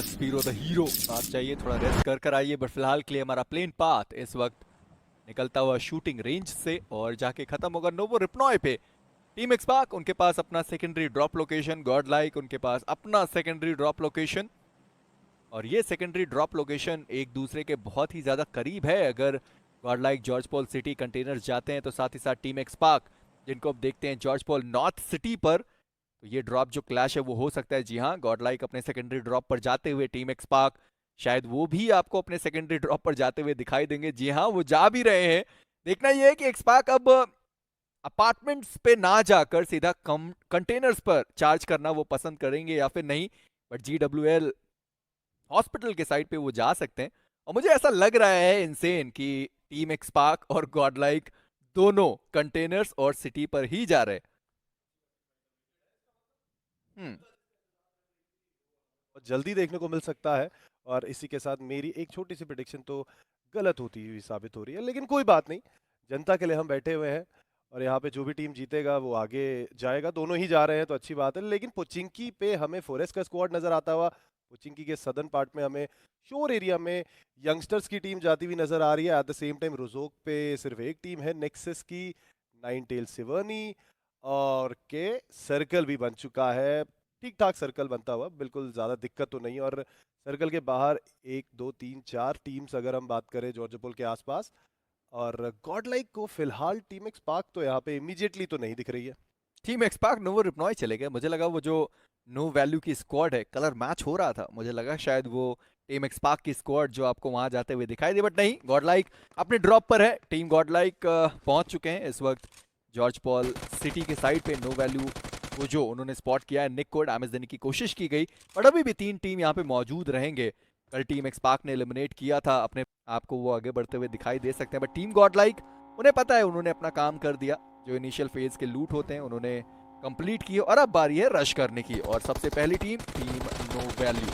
Spiro the hero आप चाहिए, थोड़ा रेस्ट कर कर आइए। बट फिलहाल के लिए हमारा प्लेन पाथ इस वक्त निकलता हुआ शूटिंग रेंज से और जाके खत्म होगा नोवो रिप्नॉय पे। टीम एक्सपार्क उनके पास अपना secondary drop location, God like उनके पास अपना सेकेंडरी ड्रॉप लोकेशन, और ये सेकेंडरी ड्रॉप लोकेशन एक दूसरे के बहुत ही ज़्यादा करीब है। अगर God like George Paul city containers जाते हैं तो साथ ही साथ टीम एक्सपार्क जिनको अब देखते हैं जॉर्ज पॉल नॉर्थ सिटी पर, तो ये ड्रॉप जो क्लैश है वो हो सकता है। जी हाँ, गॉड लाइक अपने सेकेंडरी ड्रॉप पर जाते हुए, टीम एक्सपार्क शायद वो भी आपको अपने सेकेंडरी ड्रॉप पर जाते हुए दिखाई देंगे। जी हाँ, वो जा भी रहे हैं। देखना ये है कि एक्सपार्क अब अपार्टमेंट्स पे ना जाकर सीधा कंटेनर्स पर चार्ज करना वो पसंद करेंगे या फिर नहीं। बट GWL हॉस्पिटल के साइड पे वो जा सकते हैं, और मुझे ऐसा लग रहा है इनसेन कि टीम एक्सपार्क और गॉडलाइक दोनों कंटेनर्स और सिटी पर ही जा रहे हैं। जल्दी देखने को मिल सकता है। और इसी के साथ मेरी एक छोटी सी प्रिडिक्शन तो गलत होती हुई साबित हो रही है, लेकिन कोई बात नहीं, जनता के लिए हम बैठे हुए हैं और यहाँ पे जो भी टीम जीतेगा वो आगे जाएगा। दोनों ही जा रहे हैं तो अच्छी बात है, लेकिन पोचिंकी पे हमें फॉरेस्ट का स्क्वाड नजर आता हुआ। पोचिंकी के सदर्न पार्ट में हमें शोर एरिया में यंगस्टर्स की टीम जाती हुई नजर आ रही है। एट द सेम टाइम रोजोक पे सिर्फ एक टीम है, नेक्सस की, नाइन टेल सिवर्नी, और के सर्कल भी बन चुका है। ठीक ठाक सर्कल बनता हुआ, बिल्कुल ज़्यादा दिक्कत तो नहीं। और सर्कल के बाहर एक दो तीन चार टीम्स अगर हम बात करें जॉर्जपोल के आसपास, और गॉड लाइक को फिलहाल टीम एक्स पार्क तो यहाँ पे इमीडिएटली तो नहीं दिख रही है। टीम एक्सपार्क नोवो रिप्नॉय चले गए। मुझे लगा वो जो नो वैल्यू की स्क्वाड है, कलर मैच हो रहा था, मुझे लगा शायद वो टीम एक्सपार्क की स्क्वाड जो आपको वहां जाते हुए दिखाई दे, बट नहीं, गॉडलाइक अपने ड्रॉप पर है। टीम गॉडलाइक पहुंच चुके हैं इस वक्त जॉर्ज पॉल सिटी के साइड पे। नो वैल्यू को जो उन्होंने स्पॉट किया है, निक को डैमेज देने की कोशिश की गई, बट अभी भी 3 टीम यहाँ पे मौजूद रहेंगे। कल टीम एक्सपार्क ने एलिमिनेट किया था अपने आप को, वो आगे बढ़ते हुए दिखाई दे सकते हैं, बट टीम गॉडलाइक उन्हें पता है, उन्होंने अपना काम कर दिया। जो इनिशियल फेज के लूट होते हैं उन्होंने कंप्लीट किए, और अब बारी है रश करने की। और सबसे पहली team no value.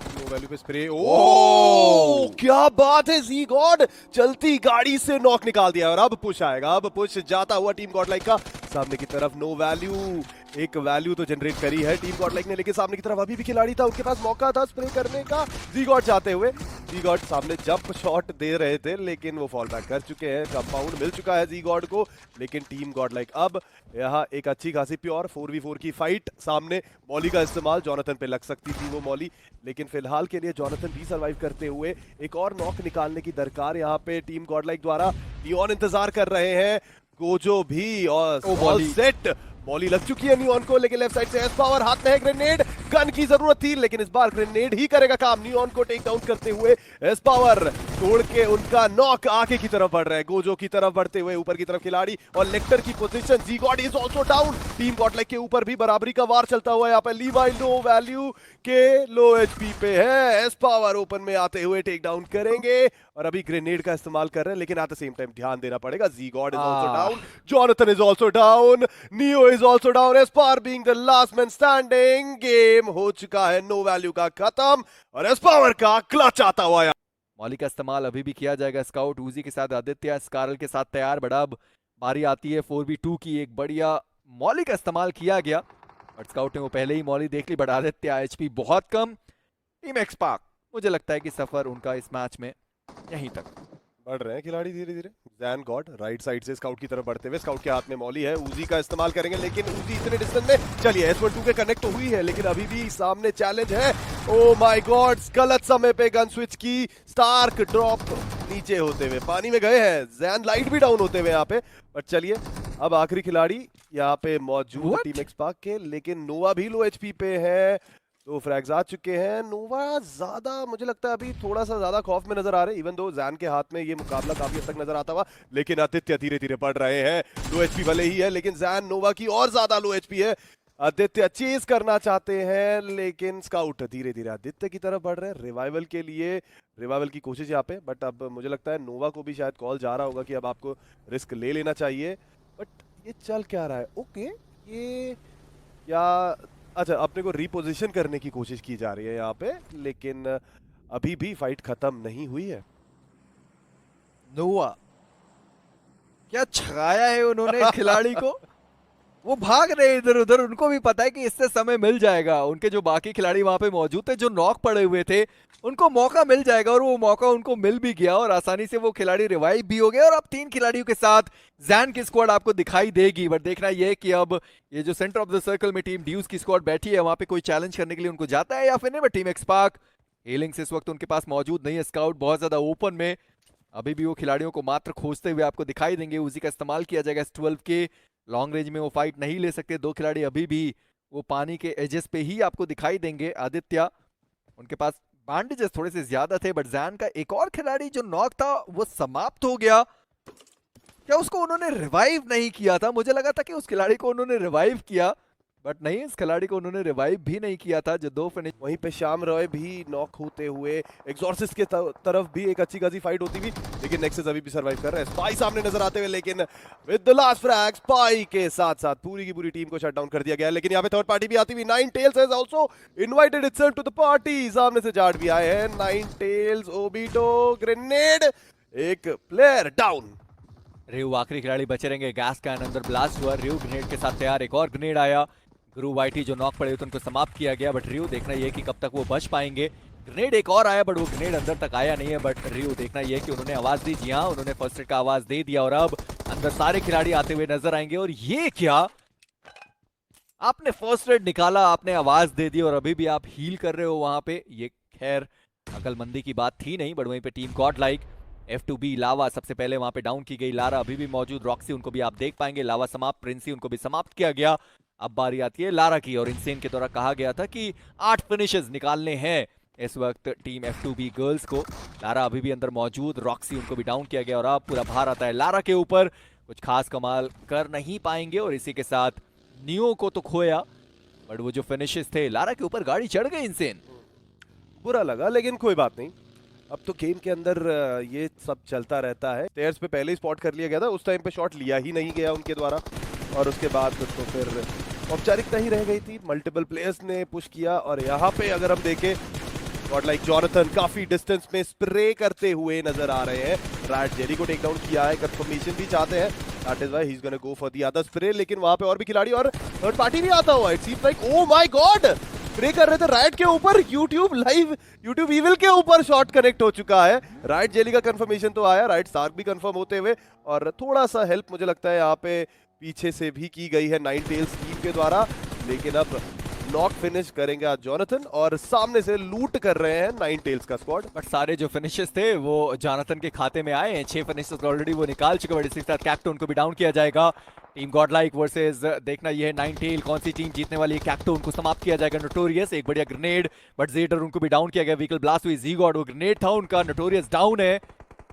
No value पे स्प्रे, ओ क्या बात है, जी गॉड चलती गाड़ी से नॉक निकाल दिया। और अब पुश आएगा, अब पुश जाता हुआ टीम गॉडलाइक का सामने की तरफ। नो वैल्यू एक वैल्यू तो जनरेट करी है टीम गॉडलाइक ने, लेकिन सामने की तरफ अभी भी खिलाड़ी था, उनके पास मौका था स्प्रे करने का। जी गॉड चाहते हुए, जी गॉड सामने जंप शॉट दे रहे थे, लेकिन वो फॉल बैक कर चुके हैं। कंपाउंड मिल चुका है जी गॉड को, लेकिन टीम गॉडलाइक अब यहाँ एक अच्छी खासी प्योर 4v4 की फाइट सामने। मॉली का इस्तेमाल जॉनथन पे लग सकती थी वो मॉली, लेकिन फिलहाल के लिए जॉनथन भी सर्वाइव करते हुए एक और नॉक निकालने की दरकार यहाँ पे टीम गॉडलाइक द्वारा। नियॉन इंतजार कर रहे हैं, गोजो भी, और ऑल सेट। बॉली लग चुकी है नियॉन को, लेकिन लेफ्ट साइड से एस पावर हाथ में है ग्रेनेड। गन की जरूरत थी, लेकिन इस बार ग्रेनेड ही करेगा काम। नियॉन को टेक डाउन करते हुए एस पावर तोड़ के उनका नॉक आगे की तरफ बढ़ रहा है, गोजो की तरफ बढ़ते हुए ऊपर की तरफ खिलाड़ी। और लेक्टर की position, G God is also down. Team Godlike के ऊपर भी बराबरी का वार चलता हुआ यहाँ पे। लीवाई लो वैल्यू के लो एचपी पे है, एस पावर ओपन में आते हुए टेक डाउन करेंगे, और अभी ग्रेनेड का इस्तेमाल कर रहे हैं, लेकिन एट द सेम टाइम ध्यान देना पड़ेगा। जी God is also down, Jonathan is also down, Neo is also down, Aspar being the last man standing. Game हो चुका है नो वैल्यू का खत्म, और एस्पावर का क्लच आता हुआ। मॉली का इस्तेमाल अभी भी किया जाएगा। स्काउट उजी के साथ आदित्य स्कारल के साथ तैयार, बड़ा अब बारी आती है 4v2 की। एक बढ़िया मॉली का इस्तेमाल किया गया, बट स्काउट ने वो पहले ही मॉली देख ली। बट आदित्य एचपी बहुत कम। टीम एक्सपार्क मुझे लगता है कि सफर उनका इस मैच में यहीं तक। बढ़ रहे हैं खिलाड़ी धीरे धीरे। जैन गॉड राइट साइड से स्काउट की तरफ बढ़ते हुए, स्काउट के हाथ में मॉली है, उजी का इस्तेमाल करेंगे, लेकिन उजी इतने डिस्टेंस में, चलिए S12 के कनेक्ट तो हुई है, लेकिन अभी भी सामने चैलेंज है। ओ माय गॉड, गलत समय पे गन स्विच की। स्टार्क ड्रॉप नीचे होते हुए पानी में गए हैं, जैन लाइट भी डाउन होते हुए यहाँ पे। बट चलिए, अब आखिरी खिलाड़ी यहाँ पे मौजूद टीम एक्सपार्क के, लेकिन नोवा भी लो एचपी पे है। तो फ्रैग्स आ चुके हैं। नोवा ज्यादा मुझे लगता है अभी थोड़ा सा ज्यादा खौफ में नजर आ रहे हैं, इवन दो जैन के हाथ में ये मुकाबला काफी हद तक नजर आता हुआ, लेकिन आदित्य धीरे धीरे बढ़ रहे हैं। लो एचपी भले ही है, लेकिन जैन नोवा की और ज्यादा लो एचपी है। आदित्य चेज करना चाहते हैं, लेकिन स्काउट धीरे धीरे आदित्य की तरफ बढ़ रहे हैं रिवाइवल के लिए। रिवाइवल की कोशिश यहाँ पे, बट अब मुझे लगता है नोवा को भी शायद कॉल जा रहा होगा कि अब आपको रिस्क ले लेना चाहिए। बट ये चल क्या रहा है, ओके ये या अच्छा, अपने को रिपोजिशन करने की कोशिश की जा रही है यहाँ पे, लेकिन अभी भी फाइट खत्म नहीं हुई है। नोवा क्या छगाया है उन्होंने इस खिलाड़ी को। वो भाग रहे हैं इधर उधर, उनको भी पता है कि इससे समय मिल जाएगा। उनके जो बाकी खिलाड़ी वहां पे मौजूद थे जो नॉक पड़े हुए थे, उनको मौका मिल जाएगा और वो मौका उनको मिल भी गया और आसानी से वो खिलाड़ी रिवाइव भी हो गए। और अब 3 खिलाड़ियों के साथ जैन की स्क्वाड आपको दिखाई देगी। बट देखना यह कि अब ये जो सेंटर ऑफ द सर्कल में टीम ड्यूज की स्क्वाड बैठी है, वहां पे कोई चैलेंज करने के लिए उनको जाता है या फिर नहीं। बट टीम एक्सपार्क हेलिंग्स इस वक्त उनके पास मौजूद नहीं है, स्काउट बहुत ज्यादा ओपन में। अभी भी वो खिलाड़ियों को मात्र खोजते हुए आपको दिखाई देंगे। उसी का इस्तेमाल किया जाएगा S12 के। लॉन्ग रेंज में वो फाइट नहीं ले सकते। 2 खिलाड़ी अभी भी वो पानी के एजेस पे ही आपको दिखाई देंगे। आदित्य, उनके पास बैंडेजेस थोड़े से ज्यादा थे। बट जैन का एक और खिलाड़ी जो नॉक था वो समाप्त हो गया। क्या उसको उन्होंने रिवाइव नहीं किया था? मुझे लगा था कि उस खिलाड़ी को उन्होंने रिवाइव किया, बट नहीं, इस खिलाड़ी को उन्होंने रिवाइव भी नहीं किया था। जो 2 फिनिश वहीं पे श्याम रॉय भी नॉक होते हुए एग्जॉर्सिस्ट के तरफ भी एक अच्छी खासी फाइट होती हुई, लेकिन नेक्सस अभी भी सर्वाइव कर रहा है। स्पाई सामने नजर आते हुए, लेकिन with the last frag spy के साथ साथ पूरी की पूरी टीम को शट डाउन कर दिया गया। लेकिन यहाँ पे थर्ड पार्टी भी आती हुई, Nine Tails has also invited itself to the party. सामने से जाट भी आए हैं। नाइन टेल्स, ओबीटो, ग्रेनेड, एक प्लेयर डाउन। रिव आखिरी खिलाड़ी बचे रहेंगे। गैस कैन अंदर ब्लास्ट हुआ, रिव ग्रेनेड के साथ तैयार। एक और ग्रेनेड आया, गुरु वाइटी जो नॉक पड़े हुए थे उनको समाप्त किया गया। बट रिव देखना ये कि कब तक वो बच पाएंगे। ग्रेनेड एक और आया बट वो ग्रेनेड अंदर तक आया नहीं है। बट रिव देखना ये कि उन्होंने आवाज दी। जी हाँ, उन्होंने फर्स्ट एड का आवाज दे दिया और अब अंदर सारे खिलाड़ी आते हुए नजर आएंगे। और ये क्या, आपने फर्स्ट एड निकाला, आपने आवाज दे दी और अभी भी आप हील कर रहे हो वहां पे। ये खैर अकलमंदी की बात थी नहीं। बट वहीं पे टीम गॉड लाइक F2B लावा सबसे पहले वहां पे डाउन की गई। लारा अभी भी मौजूद, रॉक्सी उनको भी आप देख पाएंगे। लावा समाप्त, प्रिंसी उनको भी समाप्त किया गया। अब बारी आती है लारा की और इनसेन के द्वारा कहा गया था कि 8 फिनिशेस निकालने हैं इस वक्त टीम F2B गर्ल्स को। लारा अभी भी अंदर मौजूद, रॉक्सी उनको भी डाउन किया गया और अब पूरा भार आता है लारा के ऊपर। कुछ खास कमाल कर नहीं पाएंगे और इसी के साथ नियो को तो खोया, बट वो जो फिनिशेस थे लारा के ऊपर गाड़ी चढ़ गई इनसेन। बुरा लगा, लेकिन कोई बात नहीं। अब तो गेम के अंदर ये सब चलता रहता है। स्टेयर्स पे पहले ही स्पॉट कर लिया गया था, उस टाइम पे शॉट लिया ही नहीं गया उनके द्वारा और उसके बाद तो फिर औपचारिकता ही रह गई थी। मल्टीपल प्लेयर्स ने पुश किया और यहाँ पे अगर हम देखें, गॉड लाइक जॉनथन काफी डिस्टेंस में स्प्रे करते हुए नजर आ रहे हैं। राइट जेली को टेक डाउन किया है, कंफर्मेशन भी चाहते हैं। That is why he is gonna go for the other spray. लेकिन वहां पे और भी खिलाड़ी और थर्ड पार्टी भी आता हुआ। It seems like oh my God, spray कर रहे थे राइट के ऊपर। यूट्यूब लाइव, यूट्यूब इविल के ऊपर शॉट कनेक्ट हो चुका है। राइट जेली का कंफर्मेशन तो आया, राइट सार्क भी कंफर्म होते हुए और थोड़ा सा हेल्प मुझे लगता है यहाँ पे पीछे से भी की गई है नाइन टेल्स टीम के द्वारा। लेकिन अब नॉक फिनिश करेंगे आज जॉनथन और सामने से लूट कर रहे हैं नाइन टेल्स का स्क्वाड। बट सारे जो फिनिशेस थे वो जॉनथन के खाते में आए हैं। 6 फिनिशेस ऑलरेडी वो निकाल चुके हैं। बट इसी के साथ कैप्टन को भी डाउन किया जाएगा। टीम गॉडलाइक वर्सेस देखना ये है नाइन टेल, कौन सी टीम जीतने वाली है। कैप्टन को समाप्त किया जाएगा। नोटोरियस एक बढ़िया ग्रेनेड, बट जेडर उनको भी डाउन किया गया। व्हीकल ब्लास्ट हुई, जी गॉड वो ग्रेनेड था उनका। नोटोरियस डाउन है।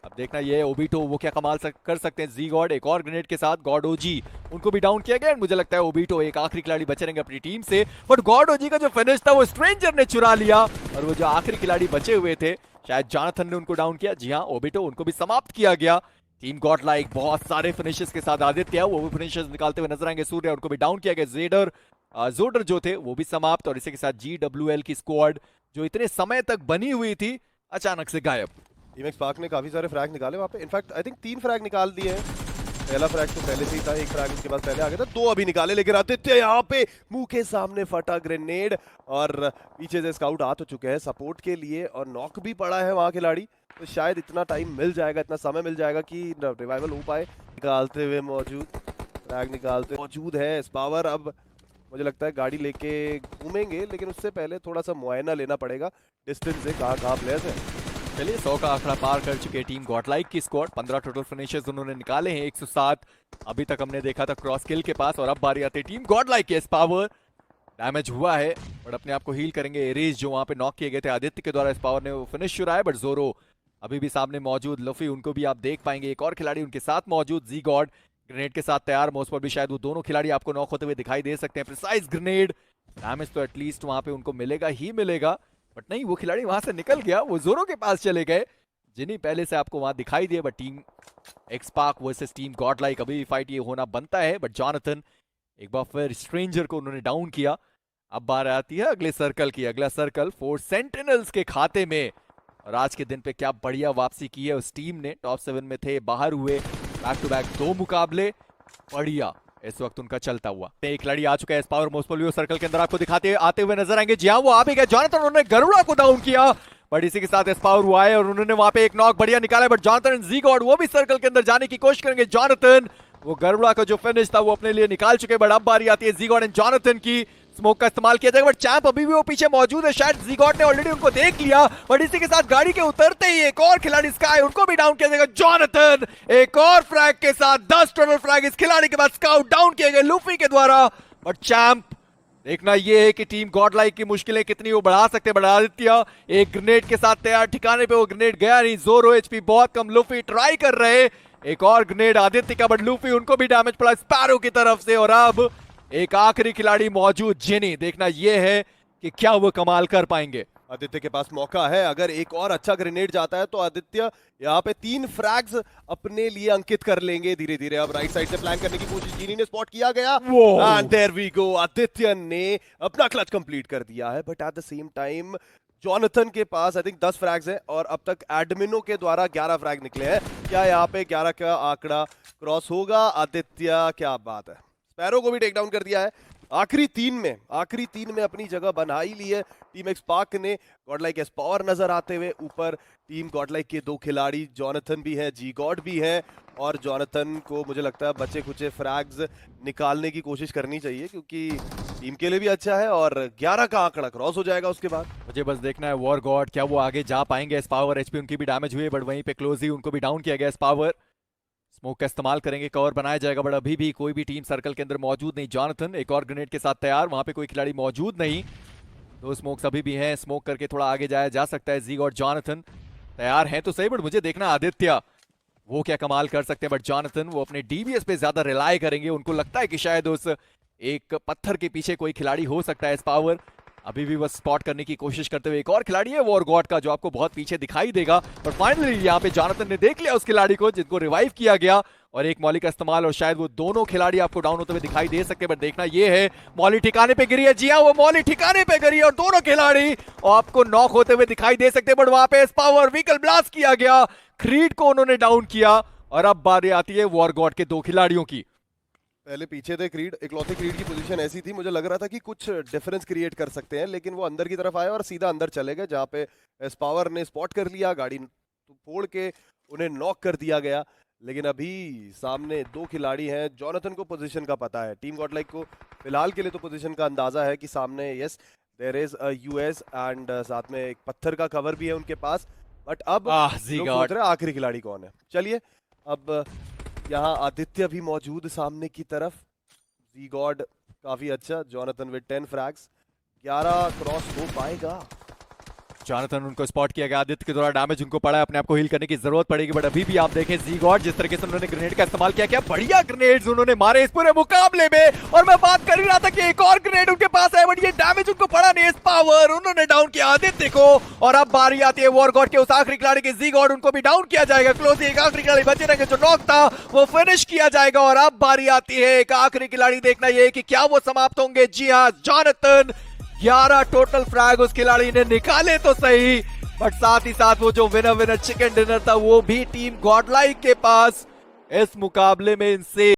अब देखना ये है ओबीटो वो क्या कमाल कर सकते हैं। जी गॉड एक और ग्रेनेड के साथ, गॉड ओजी उनको भी डाउन किया गया। मुझे लगता है ओबीटो एक आखिरी खिलाड़ी बचे रहेंगे अपनी टीम से। बट गॉड ओजी का जो फिनिश था वो स्ट्रेंजर ने चुरा लिया और वो जो आखिरी खिलाड़ी बचे हुए थे शायद जॉनथन ने उनको डाउन किया। जी हाँ, ओबीटो उनको भी समाप्त किया गया। टीम गॉड लाइक बहुत सारे फिनिशेस के साथ आदित्य वो भी फिनिशेस निकालते हुए नजर आएंगे। सूर्य उनको भी डाउन किया गया। जेडर जोडर जो थे वो भी समाप्त और इसी के साथ GWL की स्क्वाड जो इतने समय तक बनी हुई थी अचानक से गायब। टीम एक्सपार्क ने काफी सारे फ्रैग निकाले वहां पे। इनफैक्ट आई थिंक 3 फ्रैग निकाल दिए हैं। पहला फ्रैग तो पहले से ही था, एक फ्रैग उसके बाद पहले आ गया था, 2 अभी निकाले। लेकिन आदित्य यहाँ पे मुंह के सामने फटा ग्रेनेड और पीछे से स्काउट आ तो चुके हैं सपोर्ट के लिए और नॉक भी पड़ा है वहां खिलाड़ी। तो शायद इतना टाइम मिल जाएगा, इतना समय मिल जाएगा कि रिवाइवल हो पाए। निकालते हुए मौजूद, फ्रैग निकालते मौजूद है स्पावर। अब मुझे लगता है गाड़ी लेके घूमेंगे, लेकिन उससे पहले थोड़ा सा मुआयना लेना पड़ेगा डिस्टेंस से, कहाँ प्लेयर्स है। चलिए 100 का आंकड़ा पार कर चुके टीम गॉडलाइक की स्क्वाड। 15 टोटल फिनिशेस उन्होंने निकाले हैं। 107 अभी तक हमने देखा था क्रॉस किल के पास। और अब बारी आती है टीम गॉडलाइक के। पावर डैमेज हुआ है बट अपने आप को हील करेंगे। एरेज जो वहां पे नॉक किए गए थे आदित्य के द्वारा, इस पावर ने वो फिनिश चुराया। बट जोरो अभी भी सामने मौजूद। लफी उनको भी आप देख पाएंगे। एक और खिलाड़ी उनके साथ मौजूद, जी गॉड ग्रेनेड के साथ तैयार। मोस्ट पर भी शायद वो दोनों खिलाड़ी आपको नॉक होते हुए दिखाई दे सकते हैं। प्रिसाइज ग्रेनेड, डैमेज तो एटलीस्ट वहां पे उनको मिलेगा ही मिलेगा। बट नहीं, वो खिलाड़ी वहां से निकल गया, वो जोरो के पास चले गए जिन्हीं पहले से आपको वहां दिखाई दिए। But team Xpark versus team Godlike अभी भी फाइट ये होना बनता है। बट जॉनथन एक बार फिर स्ट्रेंजर को उन्होंने डाउन किया। अब बार आती है अगले सर्कल की। अगला सर्कल 4 सेंटिनल्स के खाते में। और आज के दिन पे क्या बढ़िया वापसी की है उस टीम ने। टॉप 7 में थे, बाहर हुए, बैक टू बैक 2 मुकाबले, बढ़िया इस वक्त उनका चलता हुआ एक खिलाड़ी आ चुका है पावर मोस्पोलियो सर्कल के अंदर, आपको दिखाते आते हुए नजर आएंगे। जी हाँ, वो आ भी गए जॉनथन, उन्होंने गरुड़ा को डाउन किया, बट इसी के साथ एस्पावर हुआ है और उन्होंने वहां पे एक नॉक बढ़िया निकाला, but Jonathan and G God वो भी सर्कल के अंदर जाने की कोशिश करेंगे। जॉनथन वो गरुड़ा का जो फिनिश था वो अपने लिए निकाल चुके, बट अब बारी आती है जी गॉड एंड जॉनथन की। स्मोक का इस्तेमाल किया जाएगा, बट चैंप अभी भी वो पीछे मौजूद है, शायद जी गॉड ने ऑलरेडी उनको देख लिया, बट इसी के साथ गाड़ी के उतरते ही एक और खिलाड़ी स्काई, उनको भी डाउन किया जाएगा। जॉनथन एक और फ्रैग के साथ 10 टोटल फ्रैग इस खिलाड़ी के बाद स्काउट डाउन किए गए लूफी के द्वारा। बट चैंप देखना यह है कि टीम गॉडलाइक की मुश्किलें कितनी वो बढ़ा सकते हैं। बट आदित्य एक ग्रेनेड के साथ तैयार, ठिकाने पे वो ग्रेनेड गया नहीं, जोरो एचपी बहुत कम, लूफी ट्राई कर रहे, एक और ग्रेनेड आदित्य का, बट लूफी उनको भी डैमेज पड़ा स्पैरो की तरफ से। और अब एक आखिरी खिलाड़ी मौजूद जेनी, देखना यह है कि क्या वो कमाल कर पाएंगे। आदित्य के पास मौका है, अगर एक और अच्छा ग्रेनेड जाता है तो आदित्य यहाँ पे 3 फ्रैग्स अपने लिए अंकित कर लेंगे धीरे धीरे। अब राइट साइड से प्लान करने की कोशिश जीनी ने स्पॉट किया गया, and there we go, Aditya ने अपना क्लच कंप्लीट कर दिया है। But at the same time Jonathan के पास आई थिंक 10 फ्रैग्स हैं और अब तक एडमिनो के द्वारा 11 फ्रैग निकले हैं। क्या यहाँ पे 11 का आंकड़ा क्रॉस होगा? आदित्य क्या बात है, स्पैरो को भी टेक डाउन कर दिया है। आखिरी तीन में अपनी जगह बना ही ली है टीम एक्स पार्क ने। गॉडलाइक एस पावर नजर आते हुए ऊपर टीम गॉडलाइक के 2 खिलाड़ी जॉनथन भी है, जी गॉड भी है, और जॉनथन को मुझे लगता है बचे कुचे फ्रैग्स निकालने की कोशिश करनी चाहिए क्योंकि टीम के लिए भी अच्छा है और 11 का आंकड़ा क्रॉस हो जाएगा उसके बाद। मुझे बस देखना है वॉर गॉड क्या वो आगे जा पाएंगे। एस पावर एचपी उनकी भी डैमेज हुई है, बट वहीं पे क्लोजी उनको भी डाउन किया गया। एस पावर स्मोक का इस्तेमाल करेंगे, कवर बनाया जाएगा, बट अभी भी कोई भी टीम सर्कल के अंदर मौजूद नहीं। जॉनथन एक और ग्रेनेड के साथ तैयार, वहां पे कोई खिलाड़ी मौजूद नहीं, 2 स्मोक्स अभी भी हैं, स्मोक करके थोड़ा आगे जाया जा सकता है। जीग और जॉनथन तैयार हैं तो सही, बट मुझे देखना आदित्य वो क्या कमाल कर सकते हैं। बट जॉनथन वो अपने डीबीएस पे ज्यादा रिलाय करेंगे, उनको लगता है कि शायद उस एक पत्थर के पीछे कोई खिलाड़ी हो सकता है। पावर अभी भी बस स्पॉट करने की कोशिश करते हुए एक और खिलाड़ी है वॉर गॉड का जो आपको बहुत पीछे दिखाई देगा, पर फाइनली यहाँ पे जॉनथन ने देख लिया उस खिलाड़ी को जिनको रिवाइव किया गया और एक मॉली का इस्तेमाल, और शायद वो दोनों खिलाड़ी आपको डाउन होते हुए दिखाई दे सकते हैं। बट देखना ये है मॉली ठिकाने पे गिरी है, जी हाँ वो मॉली ठिकाने पे गिरी और दोनों खिलाड़ी आपको नॉक होते हुए दिखाई दे सकते हैं। बट वहां पे पावर व्हीकल ब्लास्ट किया गया, क्रीड को उन्होंने डाउन किया और अब बारी आती है वॉर गॉड के 2 खिलाड़ियों की। पहले पीछे थे क्रीड, इकलौते क्रीड की पोजीशन ऐसी थी, मुझे लग रहा था कि कुछ डिफरेंस क्रिएट कर सकते हैं, लेकिन वो अंदर की तरफ आए और सीधा अंदर चले गए जहाँ पे एस पावर ने स्पॉट कर लिया, गाड़ी फोड़ के उन्हें नॉक कर दिया गया। लेकिन अभी सामने 2 खिलाड़ी हैं, जॉनथन को पोजीशन का पता है, टीम गॉडलाइक को फिलहाल के लिए तो पोजीशन का अंदाजा है कि सामने yes there is a US and साथ में एक पत्थर का कवर भी है उनके पास। बट अब लोग सोच रहे हैं आखिरी खिलाड़ी कौन है। चलिए अब यहाँ आदित्य भी मौजूद सामने की तरफ, जी गॉड काफी अच्छा, जॉनथन विद 10 फ्रैग्स, 11 क्रॉस हो पाएगा। जॉनथन उनको स्पॉट किया गया, आदित्य के द्वारा डैमेज उनको पड़ा है, अपने आप को हील करने की जरूरत पड़ेगी। बट अभी भी आप देखें जी गॉड जिस तरीके से उन्होंने ग्रेनेड का इस्तेमाल किया, क्या बढ़िया ग्रेनेड्स उन्होंने मारे इस पूरे मुकाबले में। और मैं बात कर ही रहा था कि एक और ग्रेनेड उनके पास है, बट ये डैमेज उनको पड़ा नहीं। इस पावर उन्होंने डाउन किया आदित्य को और अब बारी आती है वॉर गॉड के उस आखिरी खिलाड़ी के, जी गॉड उनको भी डाउन किया जाएगा। क्लोजी एक आखिरी खिलाड़ी बचे रहेंगे, जो नॉक था वो फिनिश किया जाएगा और अब बारी आती है एक आखिरी खिलाड़ी, देखना ये कि क्या वो समाप्त होंगे। जी हाँ, जॉनथन 11 टोटल फ्रैग उस खिलाड़ी ने निकाले तो सही, बट साथ ही साथ वो जो विनर चिकन डिनर था वो भी टीम गॉडलाइक के पास इस मुकाबले में इनसे